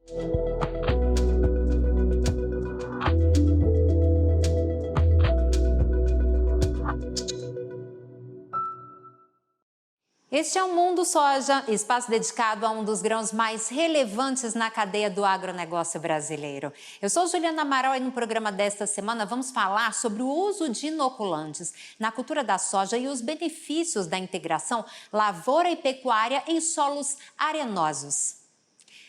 Este é o Mundo Soja, espaço dedicado a um dos grãos mais relevantes na cadeia do agronegócio brasileiro. Eu sou Juliana Amaral e no programa desta semana vamos falar sobre o uso de inoculantes na cultura da soja e os benefícios da integração lavoura e pecuária em solos arenosos.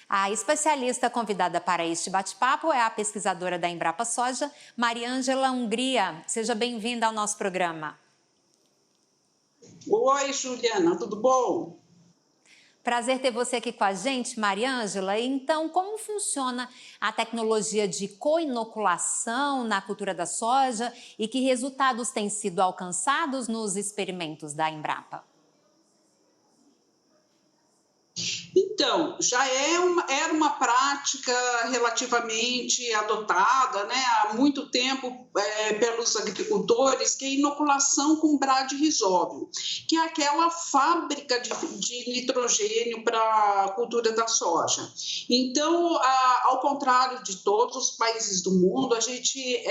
A especialista convidada para este bate-papo é a pesquisadora da Embrapa Soja, Mariângela Hungria. Seja bem-vinda ao nosso programa. Oi, Juliana, tudo bom? Prazer ter você aqui com a gente, Mariângela. Então, como funciona a tecnologia de co-inoculação na cultura da soja e que resultados têm sido alcançados nos experimentos da Embrapa? Então, era uma prática relativamente adotada, né, há muito tempo pelos agricultores, que é a inoculação com bradyrhizóbio, que é aquela fábrica de nitrogênio para a cultura da soja. Então, ao contrário de todos os países do mundo, a gente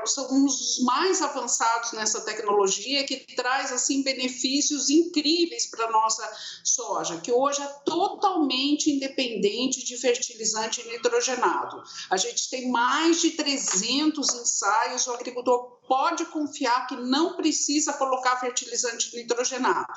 somos os mais avançados nessa tecnologia, que traz assim benefícios incríveis para a nossa soja, que hoje é totalmente independente de fertilizante nitrogenado. A gente tem mais de 300 ensaios, o agricultor pode confiar que não precisa colocar fertilizante nitrogenado,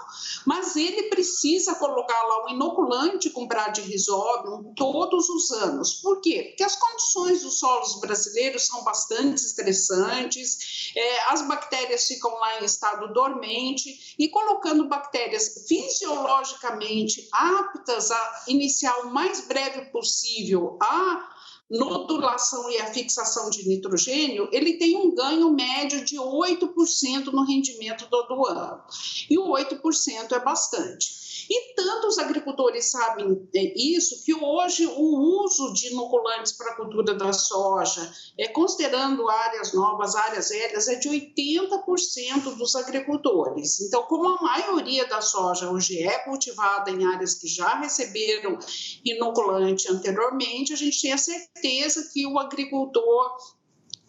mas ele precisa colocar lá o inoculante com bradyrhizóbio todos os anos. Por quê? Porque as condições dos solos brasileiros são bastante estressantes, as bactérias ficam lá em estado dormente, e colocando bactérias fisiologicamente aptas a iniciar o mais breve possível a nodulação e a fixação de nitrogênio, ele tem um ganho médio de 8% no rendimento do ano. E o 8% é bastante. E tanto os agricultores sabem isso, que hoje o uso de inoculantes para a cultura da soja, considerando áreas novas, áreas velhas, é de 80% dos agricultores. Então, como a maioria da soja hoje é cultivada em áreas que já receberam inoculante anteriormente, a gente tem a certeza que o agricultor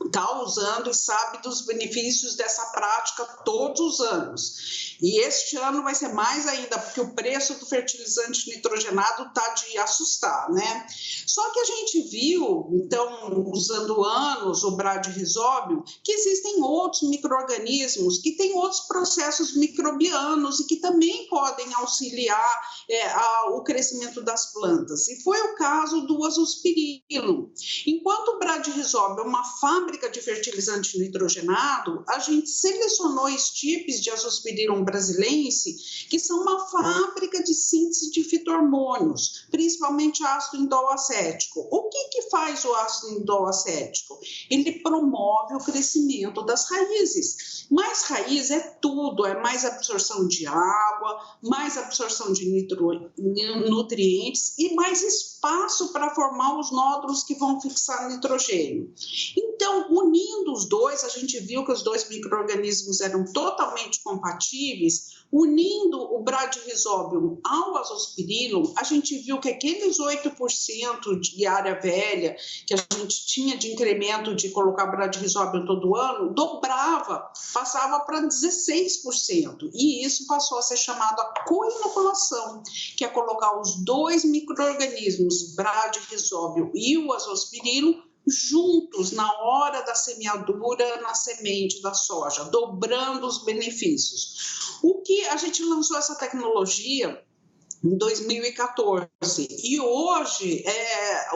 está usando e sabe dos benefícios dessa prática todos os anos. E este ano vai ser mais ainda, porque o preço do fertilizante nitrogenado está de assustar, né? Só que a gente viu, então, usando anos o bradyrhizóbio, que existem outros micro-organismos que têm outros processos microbianos e que também podem auxiliar o crescimento das plantas. E foi o caso do azospirillum. Enquanto o bradyrhizóbio é uma fábrica de fertilizante nitrogenado, a gente selecionou estirpes de Azospirillum brasilense, que são uma fábrica de síntese de fito-hormônios, principalmente ácido indol-acético. O que faz o ácido indol-acético? Ele promove o crescimento das raízes. Mais raiz é tudo, é mais absorção de água, mais absorção de nutrientes e mais espaço para formar os nódulos que vão fixar nitrogênio. Então, unindo os dois, a gente viu que os dois micro-organismos eram totalmente compatíveis. Unindo o bradyrhizóbio ao azospirillum, a gente viu que aqueles 8% de área velha que a gente tinha de incremento de colocar bradyrhizóbio todo ano, dobrava, passava para 16%. E isso passou a ser chamado a co-inoculação, que é colocar os dois micro-organismos, bradyrhizóbio e o azospirillum, juntos na hora da semeadura na semente da soja, dobrando os benefícios. O que a gente lançou essa tecnologia em 2014 e hoje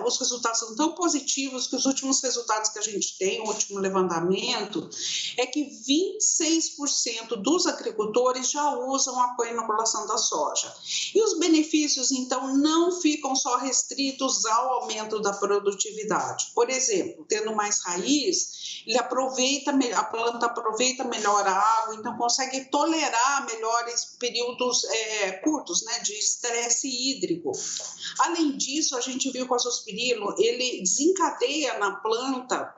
os resultados são tão positivos que os últimos resultados que a gente tem, o último levantamento, é que 26% dos agricultores já usam a co-inoculação da soja. E os benefícios, então, não ficam só restritos ao aumento da produtividade. Por exemplo, tendo mais raiz, a planta aproveita melhor a água, então consegue tolerar melhores períodos curtos, né, de estresse hídrico. Além disso, a gente viu que o azospirillum, ele desencadeia na planta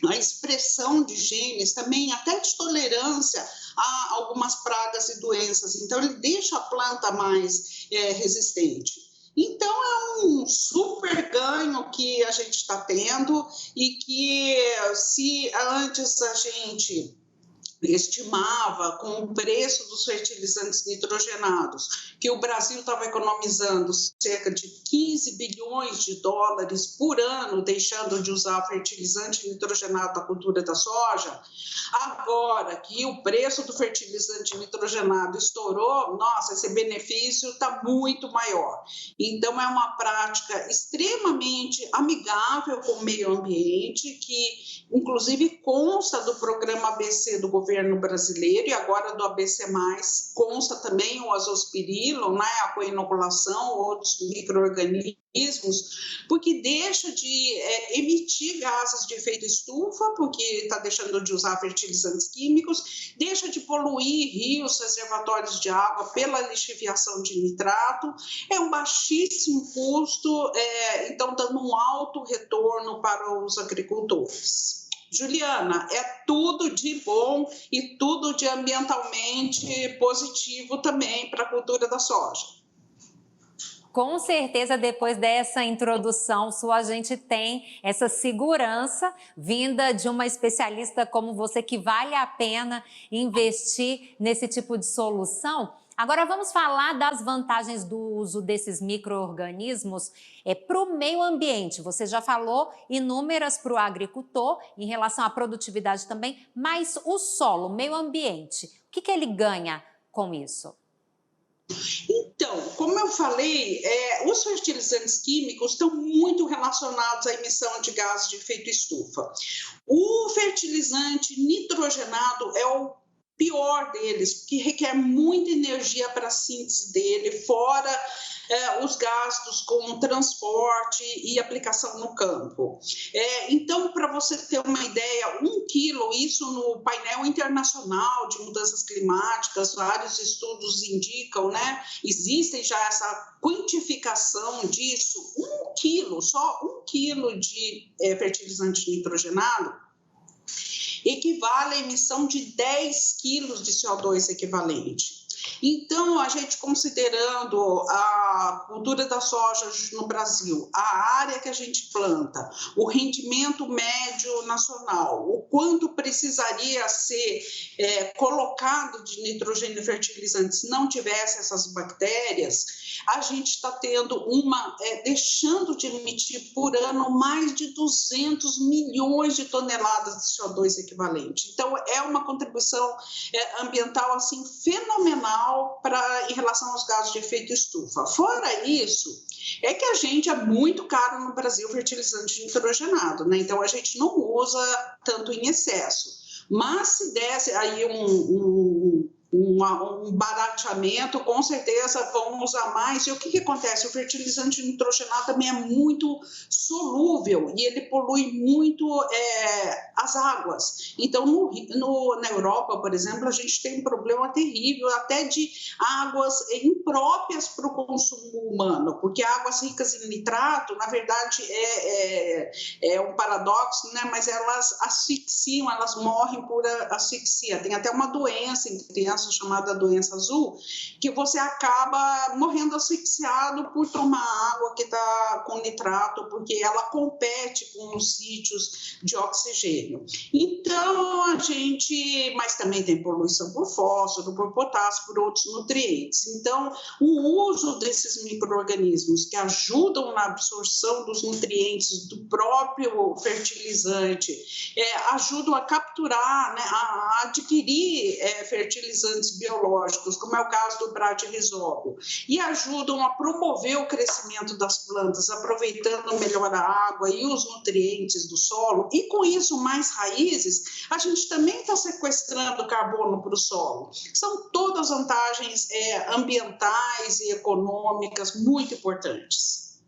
a expressão de genes, também até de tolerância a algumas pragas e doenças. Então, ele deixa a planta mais resistente. Então, é um super ganho que a gente está tendo e que se antes a gente estimava com o preço dos fertilizantes nitrogenados que o Brasil estava economizando cerca de 15 bilhões de dólares por ano, deixando de usar fertilizante nitrogenado da cultura da soja. Agora que o preço do fertilizante nitrogenado estourou, nossa, esse benefício está muito maior. Então, é uma prática extremamente amigável com o meio ambiente, que inclusive consta do programa ABC do governo brasileiro e agora do ABC+, consta também o azospirilo, né, a coinoculação, outros micro-organismos, porque deixa de emitir gases de efeito estufa, porque está deixando de usar fertilizantes químicos, deixa de poluir rios, reservatórios de água pela lixiviação de nitrato, é um baixíssimo custo, então dando um alto retorno para os agricultores. Juliana, é tudo de bom e tudo de ambientalmente positivo também para a cultura da soja. Com certeza, depois dessa introdução sua, a gente tem essa segurança vinda de uma especialista como você, que vale a pena investir nesse tipo de solução. Agora vamos falar das vantagens do uso desses micro-organismos para o meio ambiente. Você já falou inúmeras para o agricultor, em relação à produtividade também, mas o solo, o meio ambiente, o que ele ganha com isso? Então, como eu falei, os fertilizantes químicos estão muito relacionados à emissão de gases de efeito estufa. O fertilizante nitrogenado é o pior deles, porque requer muita energia para a síntese dele, fora os gastos com transporte e aplicação no campo. Então, para você ter uma ideia, 1 quilo, isso no painel internacional de mudanças climáticas, vários estudos indicam, né? Existem já essa quantificação disso, 1 quilo, só 1 quilo de fertilizante nitrogenado, equivale à emissão de 10 quilos de CO2 equivalente. Então, a gente considerando a cultura da soja no Brasil, a área que a gente planta, o rendimento médio nacional, o quanto precisaria ser colocado de nitrogênio e fertilizantes se não tivesse essas bactérias, a gente está tendo deixando de emitir por ano mais de 200 milhões de toneladas de CO2 equivalente. Então, é uma contribuição ambiental assim fenomenal em relação aos gases de efeito estufa. Fora isso, é que a gente é muito caro no Brasil fertilizante nitrogenado, né? Então a gente não usa tanto em excesso. Mas se desse aí um barateamento, com certeza vão usar mais. E o que acontece? O fertilizante nitrogenado também é muito solúvel e ele polui muito as águas. Então, na Europa, por exemplo, a gente tem um problema terrível até de águas impróprias para o consumo humano, porque águas ricas em nitrato, na verdade, é um paradoxo, né? Mas elas asfixiam, elas morrem por asfixia. Tem até uma doença em crianças chamada doença azul, que você acaba morrendo asfixiado por tomar água que está com nitrato, porque ela compete com os sítios de oxigênio. Então, mas também tem poluição por fósforo, por potássio, por outros nutrientes. Então, o uso desses micro-organismos que ajudam na absorção dos nutrientes do próprio fertilizante, ajudam a capturar, né, a adquirir fertilizantes biológicos, como é o caso do bradyrisóbio, e ajudam a promover o crescimento das plantas, aproveitando melhor a água e os nutrientes do solo, e com isso mais raízes, a gente também está sequestrando carbono para o solo. São todas vantagens ambientais e econômicas muito importantes.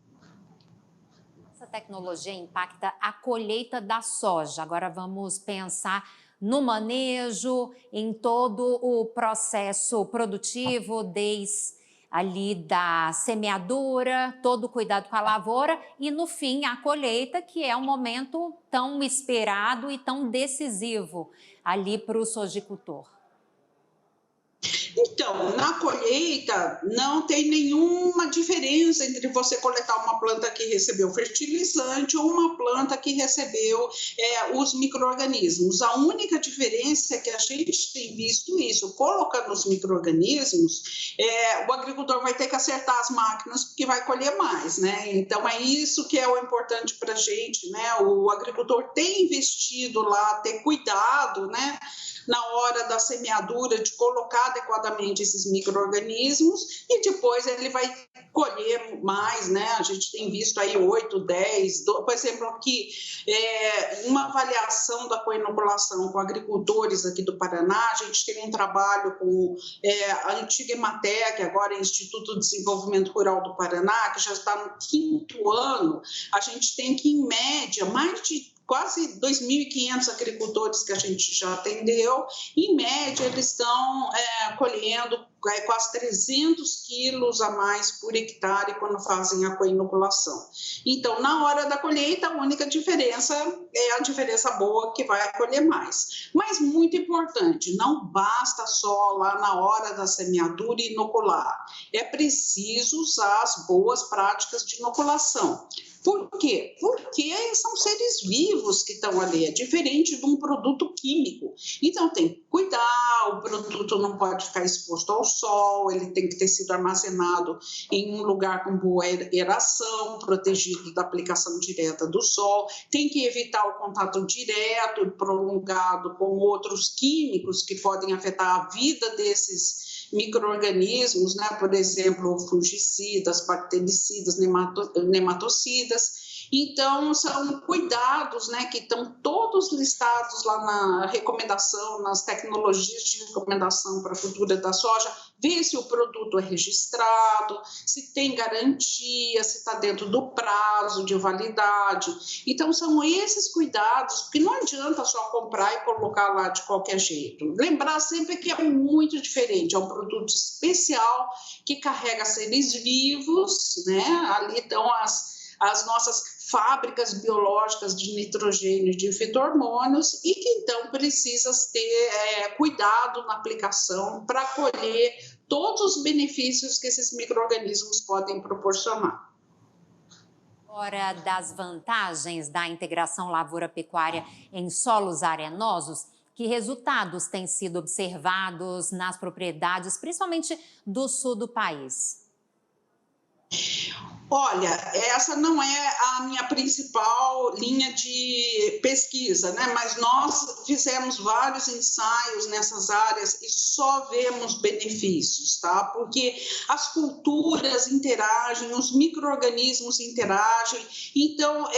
Essa tecnologia impacta a colheita da soja. Agora vamos pensar no manejo, em todo o processo produtivo, desde ali da semeadura, todo o cuidado com a lavoura e, no fim, a colheita, que é um momento tão esperado e tão decisivo ali para o sojicultor. Então, na colheita, não tem nenhuma diferença entre você coletar uma planta que recebeu fertilizante ou uma planta que recebeu os micro-organismos. A única diferença é que a gente tem visto isso, colocando os micro-organismos, o agricultor vai ter que acertar as máquinas porque vai colher mais, né? Então, é isso que é o importante para a gente, né? O agricultor tem investido lá, ter cuidado, né? Na hora da semeadura, de colocar adequadamente esses micro-organismos e depois ele vai colher mais, né? A gente tem visto aí 8, 10, por exemplo, aqui, uma avaliação da coinoculação com agricultores aqui do Paraná, a gente tem um trabalho com a antiga Ematec, agora é Instituto de Desenvolvimento Rural do Paraná, que já está no 5º ano, a gente tem que, em média, mais de quase 2.500 agricultores que a gente já atendeu, em média eles estão colhendo quase 300 quilos a mais por hectare quando fazem a coinoculação. Então, na hora da colheita, a única diferença é a diferença boa que vai colher mais. Mas muito importante, não basta só lá na hora da semeadura inocular, é preciso usar as boas práticas de inoculação. Por quê? Porque são seres vivos que estão ali, é diferente de um produto químico. Então, tem que cuidar, o produto não pode ficar exposto ao sol, ele tem que ter sido armazenado em um lugar com boa aeração, protegido da aplicação direta do sol, tem que evitar o contato direto e prolongado com outros químicos que podem afetar a vida desses micro-organismos, né? Por exemplo, fungicidas, bactericidas, nematocidas. Então, são cuidados, né, que estão todos listados lá na recomendação, nas tecnologias de recomendação para a cultura da soja, ver se o produto é registrado, se tem garantia, se está dentro do prazo de validade. Então, são esses cuidados, porque não adianta só comprar e colocar lá de qualquer jeito. Lembrar sempre que é muito diferente, é um produto especial que carrega seres vivos, né? Ali estão as nossas fábricas biológicas de nitrogênio e de fito-hormônios e que então precisa ter cuidado na aplicação para colher todos os benefícios que esses micro-organismos podem proporcionar. Fora das vantagens da integração lavoura-pecuária em solos arenosos, que resultados têm sido observados nas propriedades, principalmente do sul do país? Olha, essa não é a minha principal linha de pesquisa, né? Mas nós fizemos vários ensaios nessas áreas e só vemos benefícios, tá? Porque as culturas interagem, os micro-organismos interagem, então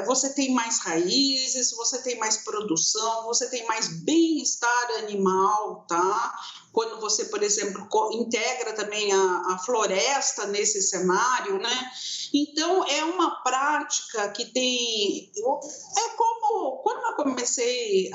você tem mais raízes, você tem mais produção, você tem mais bem-estar animal, tá? Quando você, por exemplo, integra também a floresta nesse cenário, né? Então, é uma prática que tem... É como quando eu comecei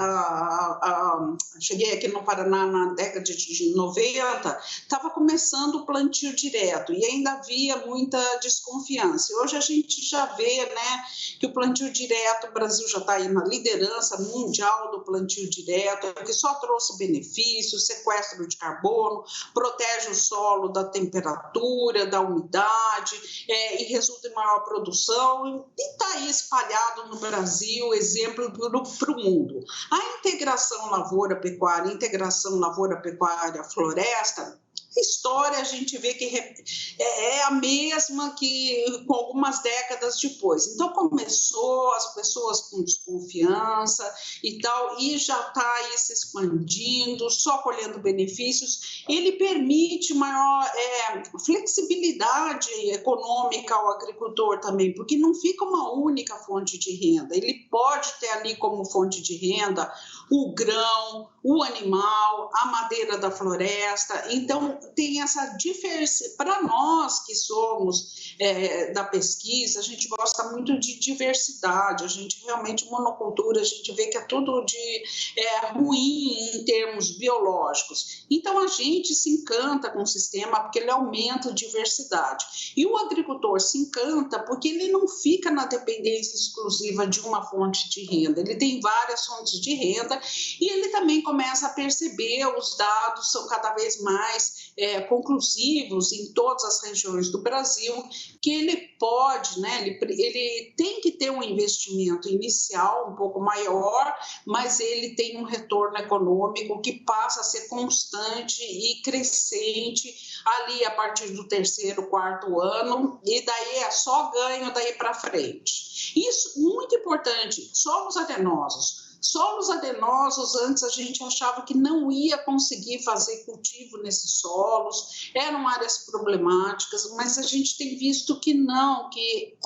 cheguei aqui no Paraná na década de 90, estava começando o plantio direto e ainda havia muita desconfiança. E hoje a gente já vê, né, que o plantio direto, o Brasil já está aí na liderança mundial do plantio direto, que só trouxe benefícios, sequestro de carbono, protege o solo da temperatura, da umidade e resulta em maior produção e está aí espalhado no Brasil, exemplo para o mundo. A integração lavoura-pecuária, integração lavoura-pecuária-floresta, a história a gente vê que é a mesma que com algumas décadas depois. Então, começou as pessoas com desconfiança e tal, e já está aí se expandindo, só colhendo benefícios. Ele permite maior flexibilidade econômica ao agricultor também, porque não fica uma única fonte de renda. Ele pode ter ali como fonte de renda o grão, o animal, a madeira da floresta. Então, tem essa diversidade. Para nós que somos da pesquisa, a gente gosta muito de diversidade, a gente realmente, monocultura, a gente vê que é tudo ruim em termos biológicos. Então, a gente se encanta com o sistema porque ele aumenta a diversidade. E o agricultor se encanta porque ele não fica na dependência exclusiva de uma fonte de renda, ele tem várias fontes de renda e ele também começa a perceber os dados são cada vez mais conclusivos em todas as regiões do Brasil, que ele pode, né, ele tem que ter um investimento inicial um pouco maior, mas ele tem um retorno econômico que passa a ser constante e crescente ali a partir do 3º, 4º ano, e daí é só ganho daí para frente. Isso, muito importante, solos arenosos. Solos arenosos, antes a gente achava que não ia conseguir fazer cultivo nesses solos, eram áreas problemáticas, mas a gente tem visto que não, que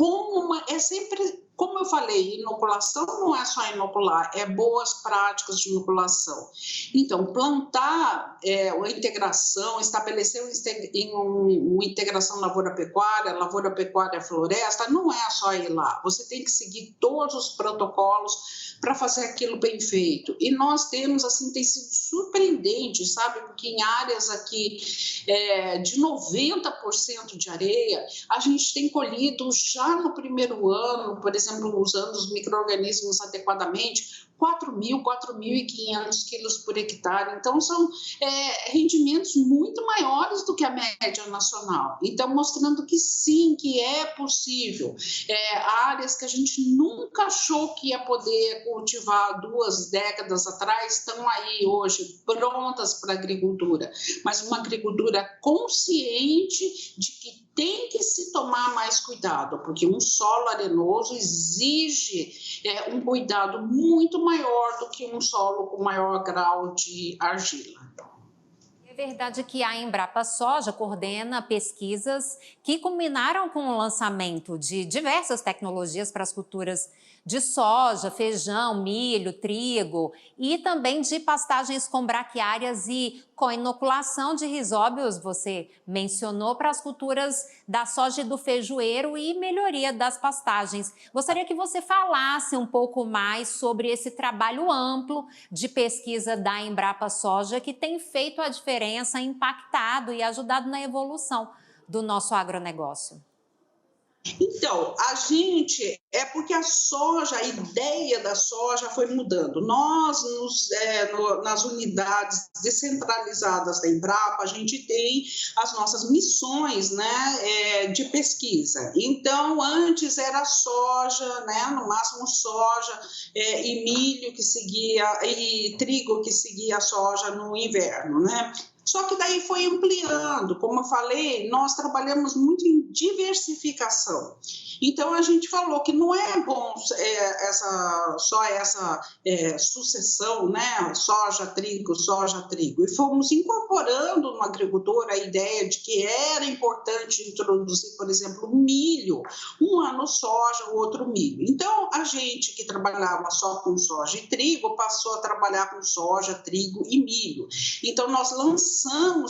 é sempre, como eu falei, inoculação não é só inocular, é boas práticas de inoculação. Então, plantar a integração, estabelecer uma integração lavoura-pecuária-floresta, não é só ir lá, você tem que seguir todos os protocolos para fazer aquilo bem feito. E nós temos, assim, tem sido surpreendente, sabe? Porque em áreas aqui de 90% de areia, a gente tem colhido já no primeiro ano, por exemplo, usando os micro-organismos adequadamente, 4.000, 4.500 quilos por hectare. Então, são rendimentos muito maiores do que a média nacional. Então, mostrando que sim, que é possível. Áreas que a gente nunca achou que ia poder cultivar 2 décadas atrás, estão aí hoje prontas para a agricultura. Mas uma agricultura consciente de que tem que se tomar mais cuidado, porque um solo arenoso exige um cuidado muito maior do que um solo com maior grau de argila. É verdade que a Embrapa Soja coordena pesquisas que culminaram com o lançamento de diversas tecnologias para as culturas de soja, feijão, milho, trigo e também de pastagens com braquiárias e com inoculação de risóbios, você mencionou, para as culturas da soja e do feijoeiro e melhoria das pastagens. Gostaria que você falasse um pouco mais sobre esse trabalho amplo de pesquisa da Embrapa Soja que tem feito a diferença, impactado e ajudado na evolução do nosso agronegócio. Então, porque a soja, a ideia da soja foi mudando. Nós, nas unidades descentralizadas da Embrapa, a gente tem as nossas missões, né, de pesquisa. Então, antes era soja, né, no máximo soja e milho que seguia, e trigo que seguia a soja no inverno, né? Só que daí foi ampliando, como eu falei, nós trabalhamos muito em diversificação. Então, a gente falou que não é bom só essa sucessão, né? Soja, trigo, e fomos incorporando no agricultor a ideia de que era importante introduzir, por exemplo, milho, um ano soja, o outro milho. Então, a gente que trabalhava só com soja e trigo passou a trabalhar com soja, trigo e milho. Então, nós lançamos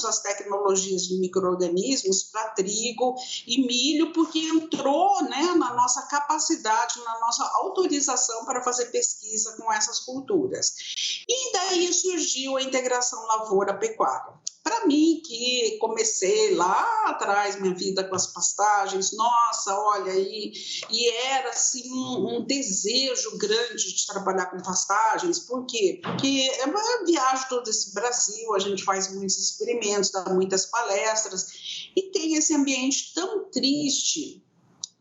as tecnologias de micro-organismos para trigo e milho, porque entrou, né, na nossa capacidade, na nossa autorização para fazer pesquisa com essas culturas. E daí surgiu a integração lavoura-pecuária. Para mim, que comecei lá atrás minha vida com as pastagens, nossa, olha aí, e era assim um desejo grande de trabalhar com pastagens. Por quê? Porque eu viajo todo esse Brasil, a gente faz muitos experimentos, dá muitas palestras, e tem esse ambiente tão triste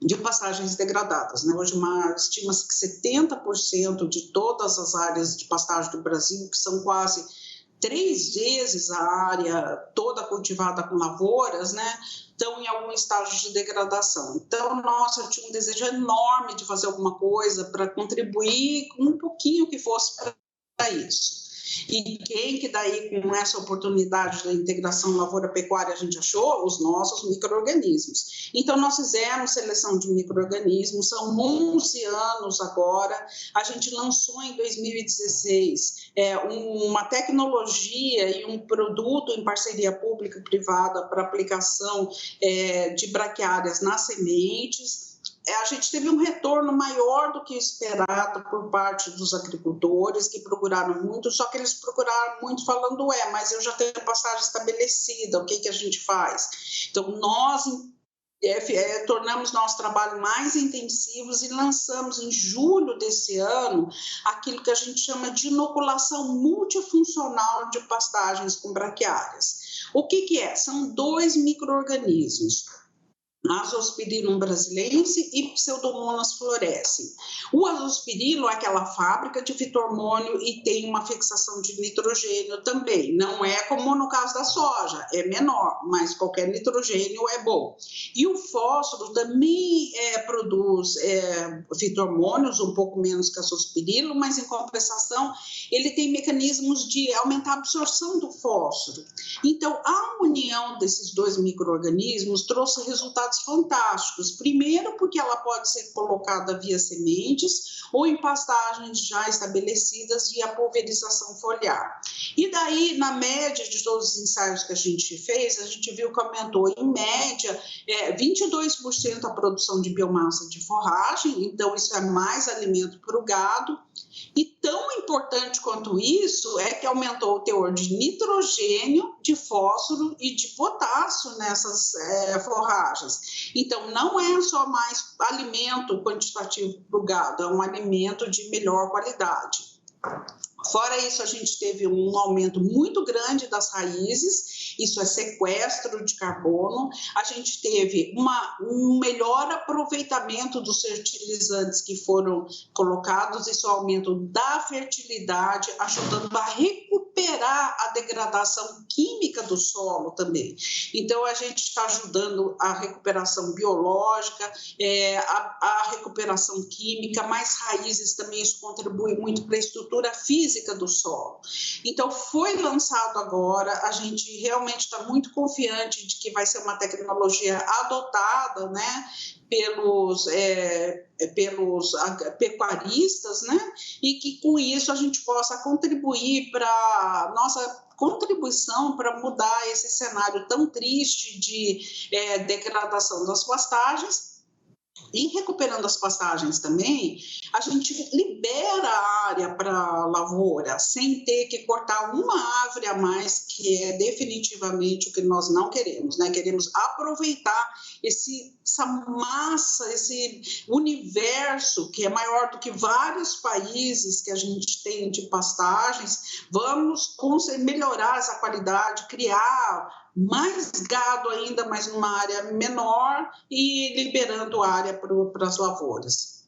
de pastagens degradadas, né? Hoje estima-se que 70% de todas as áreas de pastagem do Brasil, que são quase 3 vezes a área toda cultivada com lavouras, né, estão em algum estágio de degradação. Então, nossa, eu tinha um desejo enorme de fazer alguma coisa para contribuir com um pouquinho que fosse para isso. E quem que daí, com essa oportunidade da integração lavoura-pecuária, a gente achou? Os nossos micro-organismos. Então, nós fizemos seleção de micro-organismos, são 11 anos agora, a gente lançou em 2016 uma tecnologia e um produto em parceria pública-privada para aplicação de braquiárias nas sementes. A gente teve um retorno maior do que esperado por parte dos agricultores, que procuraram muito, só que eles procuraram muito falando, mas eu já tenho pastagem estabelecida, o que a gente faz? Então, nós tornamos nosso trabalho mais intensivos e lançamos em julho desse ano aquilo que a gente chama de inoculação multifuncional de pastagens com braquiárias. O que é? São 2 micro-organismos, Azospirillum brasilense e Pseudomonas fluorescens. O azospirilo é aquela fábrica de fito-hormônio e tem uma fixação de nitrogênio também. Não é como no caso da soja, é menor, mas qualquer nitrogênio é bom. E o fósforo também produz fito-hormônios, um pouco menos que azospirilo, mas em compensação ele tem mecanismos de aumentar a absorção do fósforo. Então, a união desses 2 micro-organismos trouxe resultados fantásticos. Primeiro, porque ela pode ser colocada via sementes ou em pastagens já estabelecidas via pulverização foliar. E daí, na média de todos os ensaios que a gente fez, a gente viu que aumentou em média 22% a produção de biomassa de forragem, então isso é mais alimento para o gado. E tão importante quanto isso é que aumentou o teor de nitrogênio, de fósforo e de potássio nessas forragens. Então, não é só mais alimento quantitativo para o gado, é um alimento de melhor qualidade. Fora isso, a gente teve um aumento muito grande das raízes, isso é sequestro de carbono. A gente teve um melhor aproveitamento dos fertilizantes que foram colocados, isso é o aumento da fertilidade, ajudando a recuperar a degradação química do solo também. Então, a gente está ajudando a recuperação biológica, a recuperação química, mais raízes também, isso contribui muito para a estrutura física do solo. Então, foi lançado agora, a gente realmente está muito confiante de que vai ser uma tecnologia adotada, né, pelos pecuaristas, né, e que com isso a gente possa contribuir para a nossa contribuição para mudar esse cenário tão triste de degradação das pastagens. E recuperando as pastagens também, a gente libera a área para lavoura, sem ter que cortar uma árvore a mais, que é definitivamente o que nós não queremos, né? Queremos aproveitar essa massa, esse universo que é maior do que vários países que a gente tem de pastagens. Vamos melhorar essa qualidade, criar mais gado ainda, mas numa área menor e liberando área para as lavouras.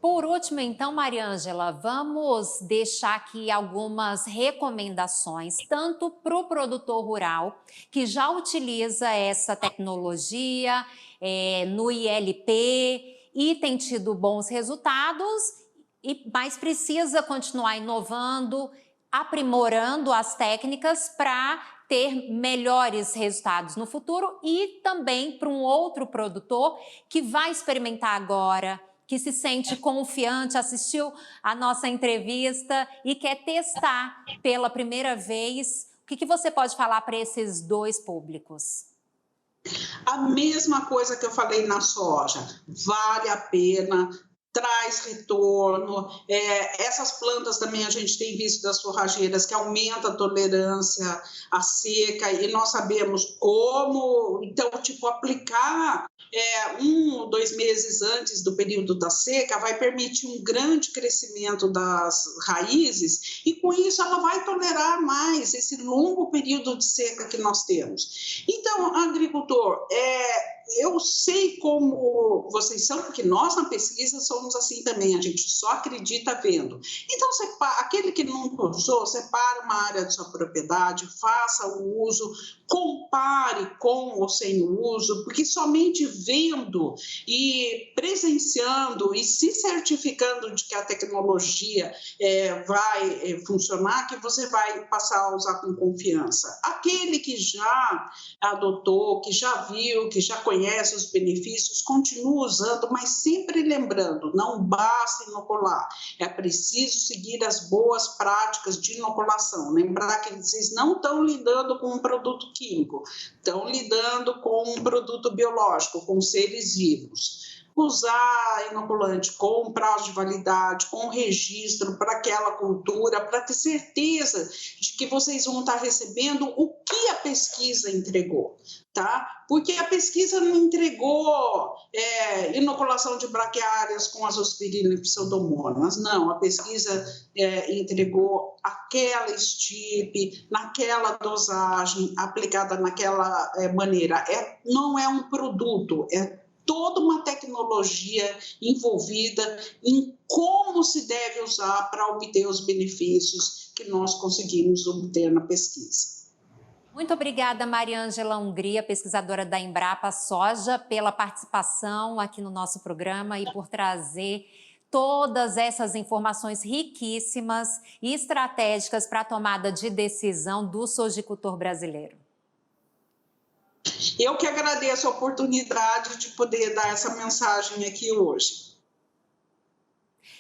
Por último, então, Mariângela, vamos deixar aqui algumas recomendações, tanto para o produtor rural, que já utiliza essa tecnologia no ILP e tem tido bons resultados, mas precisa continuar inovando, aprimorando as técnicas para ter melhores resultados no futuro, e também para um outro produtor que vai experimentar agora, que se sente confiante, assistiu a nossa entrevista e quer testar pela primeira vez. O que você pode falar para esses 2 públicos? A mesma coisa que eu falei na soja, vale a pena, traz retorno. Essas plantas também a gente tem visto das forrageiras que aumenta a tolerância à seca, e nós sabemos como, então, aplicar 1 ou 2 meses antes do período da seca vai permitir um grande crescimento das raízes, e com isso ela vai tolerar mais esse longo período de seca que nós temos. Então, agricultor, eu sei como vocês são, porque nós na pesquisa somos assim também, a gente só acredita vendo. Então, aquele que não usou, separe uma área de sua propriedade, faça o uso, compare com ou sem o uso, porque somente vendo e presenciando e se certificando de que a tecnologia vai funcionar, que você vai passar a usar com confiança. Aquele que já adotou, que já viu, que já conhece os benefícios, continua usando, mas sempre lembrando, não basta inocular, é preciso seguir as boas práticas de inoculação. Lembrar que vocês não estão lidando com um produto químico, estão lidando com um produto biológico, com seres vivos. Usar inoculante com prazo de validade, com registro para aquela cultura, para ter certeza de que vocês vão estar recebendo o que a pesquisa entregou, tá? Porque a pesquisa não entregou inoculação de braquiárias com azospirina e pseudomonas, não. A pesquisa entregou aquela estirpe, naquela dosagem, aplicada naquela maneira. Não é um produto, é toda uma tecnologia envolvida em como se deve usar para obter os benefícios que nós conseguimos obter na pesquisa. Muito obrigada, Mariângela Hungria, pesquisadora da Embrapa Soja, pela participação aqui no nosso programa e por trazer todas essas informações riquíssimas e estratégicas para a tomada de decisão do sojicultor brasileiro. Eu que agradeço a oportunidade de poder dar essa mensagem aqui hoje.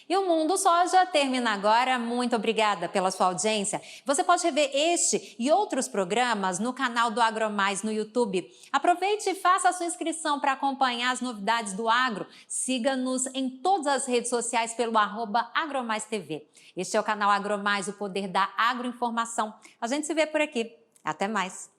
E o Mundo Soja termina agora. Muito obrigada pela sua audiência. Você pode rever este e outros programas no canal do AgroMais no YouTube. Aproveite e faça a sua inscrição para acompanhar as novidades do agro. Siga-nos em todas as redes sociais pelo @AgroMaisTV. Este é o canal AgroMais, o poder da agroinformação. A gente se vê por aqui. Até mais.